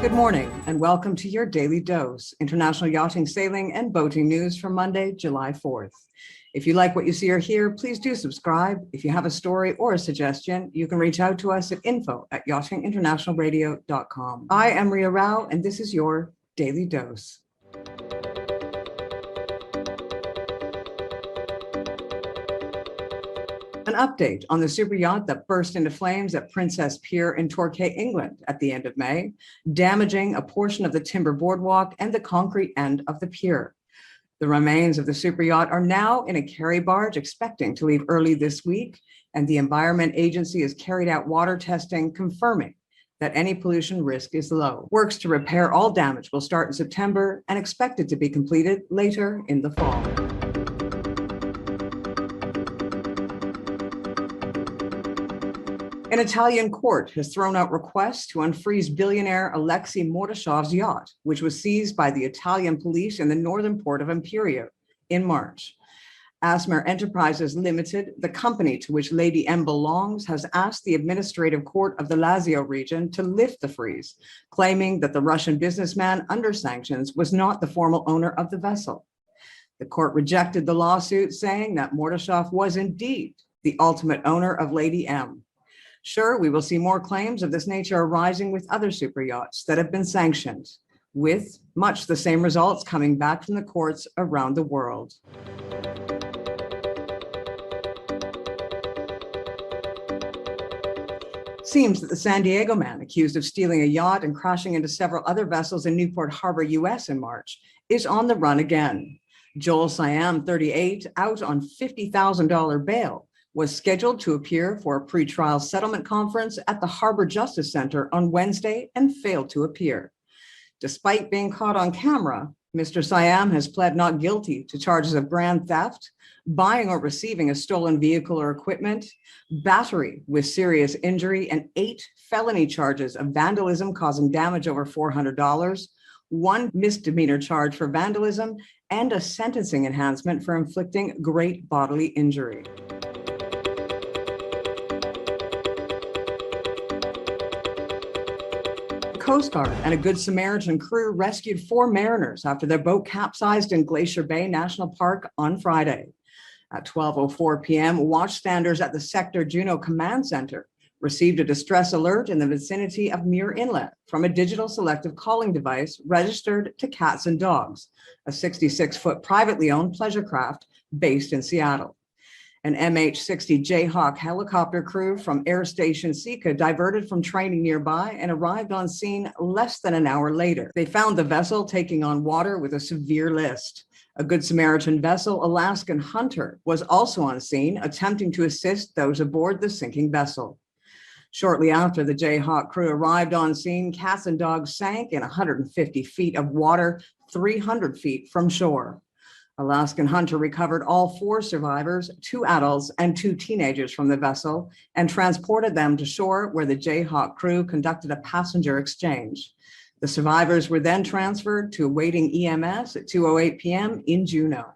Good morning and welcome to your Daily Dose, international yachting, sailing, and boating news for Monday, July 4th. If you like what you see or hear, please do subscribe. If you have a story or a suggestion, you can reach out to us at info@yachtinginternationalradio.com. I am Ria Rao, and this is your Daily Dose. An update on the super yacht that burst into flames at Princess Pier in Torquay, England at the end of May, damaging a portion of the timber boardwalk and the concrete end of the pier. The remains of the super yacht are now in a carry barge expecting to leave early this week, and the Environment Agency has carried out water testing confirming that any pollution risk is low. Works to repair all damage will start in September and expected to be completed later in the fall. An Italian court has thrown out requests to unfreeze billionaire Alexei Mordashov's yacht, which was seized by the Italian police in the northern port of Pier in March. Asmer Enterprises Limited, the company to which Lady M belongs, has asked the administrative court of the Lazio region to lift the freeze, claiming that the Russian businessman under sanctions was not the formal owner of the vessel. The court rejected the lawsuit, saying that Mordashov was indeed the ultimate owner of Lady M. Sure, we will see more claims of this nature arising with other super yachts that have been sanctioned, with much the same results coming back from the courts around the world. Seems that the San Diego man accused of stealing a yacht and crashing into several other vessels in Newport Harbour, US in March, is on the run again. Joel Siam, 38, out on $50,000 bail, was scheduled to appear for a pretrial settlement conference at the Harbor Justice Center on Wednesday and failed to appear. Despite being caught on camera, Mr. Siam has pled not guilty to charges of grand theft, buying or receiving a stolen vehicle or equipment, battery with serious injury, and 8 felony charges of vandalism causing damage over $400, 1 misdemeanor charge for vandalism, and a sentencing enhancement for inflicting great bodily injury. Coast Guard and a Good Samaritan crew rescued 4 mariners after their boat capsized in Glacier Bay National Park on Friday. At 12:04 p.m., watchstanders at the Sector Juno Command Center received a distress alert in the vicinity of Muir Inlet from a digital selective calling device registered to Cats and Dogs, a 66-foot privately owned pleasure craft based in Seattle. An MH-60 Jayhawk helicopter crew from Air Station Sika diverted from training nearby and arrived on scene less than an hour later. They found the vessel taking on water with a severe list. A Good Samaritan vessel, Alaskan Hunter, was also on scene, attempting to assist those aboard the sinking vessel. Shortly after the Jayhawk crew arrived on scene, Cats and Dogs sank in 150 feet of water, 300 feet from shore. Alaskan Hunter recovered all 4 survivors, 2 adults and 2 teenagers from the vessel, and transported them to shore where the Jayhawk crew conducted a passenger exchange. The survivors were then transferred to awaiting EMS at 2:08 p.m. in Juneau.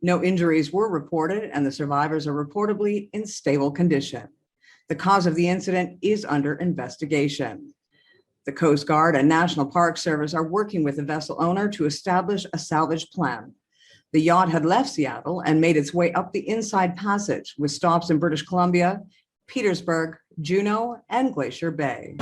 No injuries were reported, and the survivors are reportedly in stable condition. The cause of the incident is under investigation. The Coast Guard and National Park Service are working with the vessel owner to establish a salvage plan. The yacht had left Seattle and made its way up the Inside Passage with stops in British Columbia, Petersburg, Juneau, and Glacier Bay.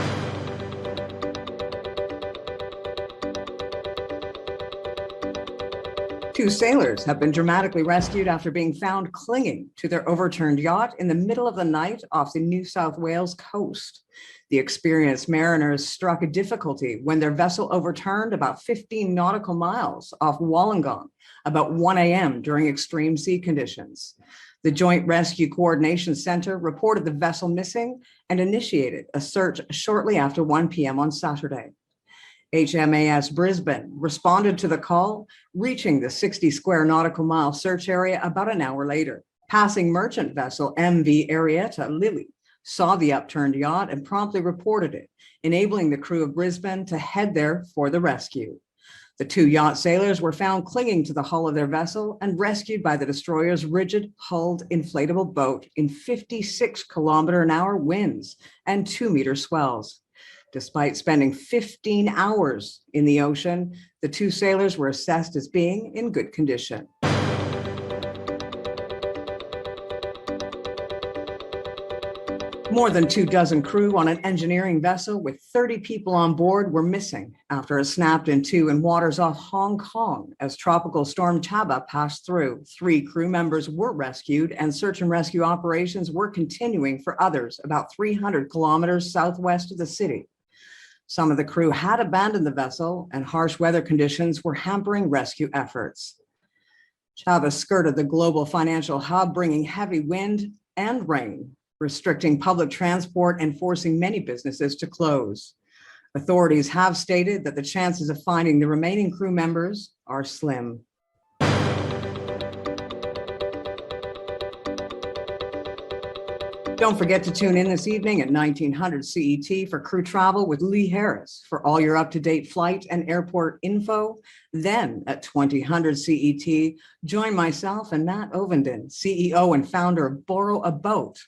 Two sailors have been dramatically rescued after being found clinging to their overturned yacht in the middle of the night off the New South Wales coast. The experienced mariners struck a difficulty when their vessel overturned about 15 nautical miles off Wollongong about 1 a.m. during extreme sea conditions. The Joint Rescue Coordination Center reported the vessel missing and initiated a search shortly after 1 p.m. on Saturday. HMAS Brisbane responded to the call, reaching the 60 square nautical mile search area about an hour later. Passing merchant vessel MV Arietta Lily saw the upturned yacht and promptly reported it, enabling the crew of Brisbane to head there for the rescue. The 2 yacht sailors were found clinging to the hull of their vessel and rescued by the destroyer's rigid-hulled inflatable boat in 56 km/h winds and 2-meter swells. Despite spending 15 hours in the ocean, the two sailors were assessed as being in good condition. More than 24 crew on an engineering vessel with 30 people on board were missing after it snapped in two in waters off Hong Kong as Tropical Storm Chaba passed through. 3 crew members were rescued, and search and rescue operations were continuing for others about 300 kilometers southwest of the city. Some of the crew had abandoned the vessel, and harsh weather conditions were hampering rescue efforts. Chaba skirted the global financial hub, bringing heavy wind and rain, restricting public transport and forcing many businesses to close. Authorities have stated that the chances of finding the remaining crew members are slim. Don't forget to tune in this evening at 1900 CET for Crew Travel with Lee Harris for all your up-to-date flight and airport info. Then at 2000 CET, join myself and Matt Ovenden, CEO and founder of Borrow a Boat,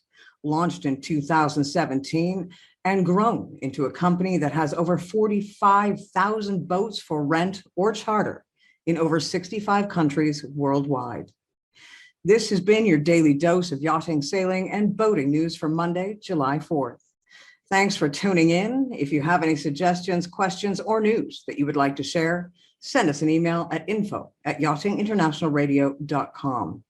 launched in 2017 and grown into a company that has over 45,000 boats for rent or charter in over 65 countries worldwide. This has been your daily dose of yachting, sailing, and boating news for Monday, July 4th. Thanks for tuning in. If you have any suggestions, questions, or news that you would like to share, send us an email at info@yachtinginternationalradio.com.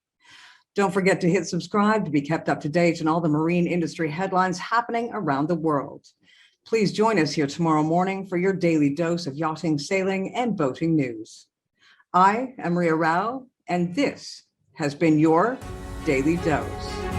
Don't forget to hit subscribe to be kept up to date on all the marine industry headlines happening around the world. Please join us here tomorrow morning for your daily dose of yachting, sailing, and boating news. I am Maria Rao, and this has been your Daily Dose.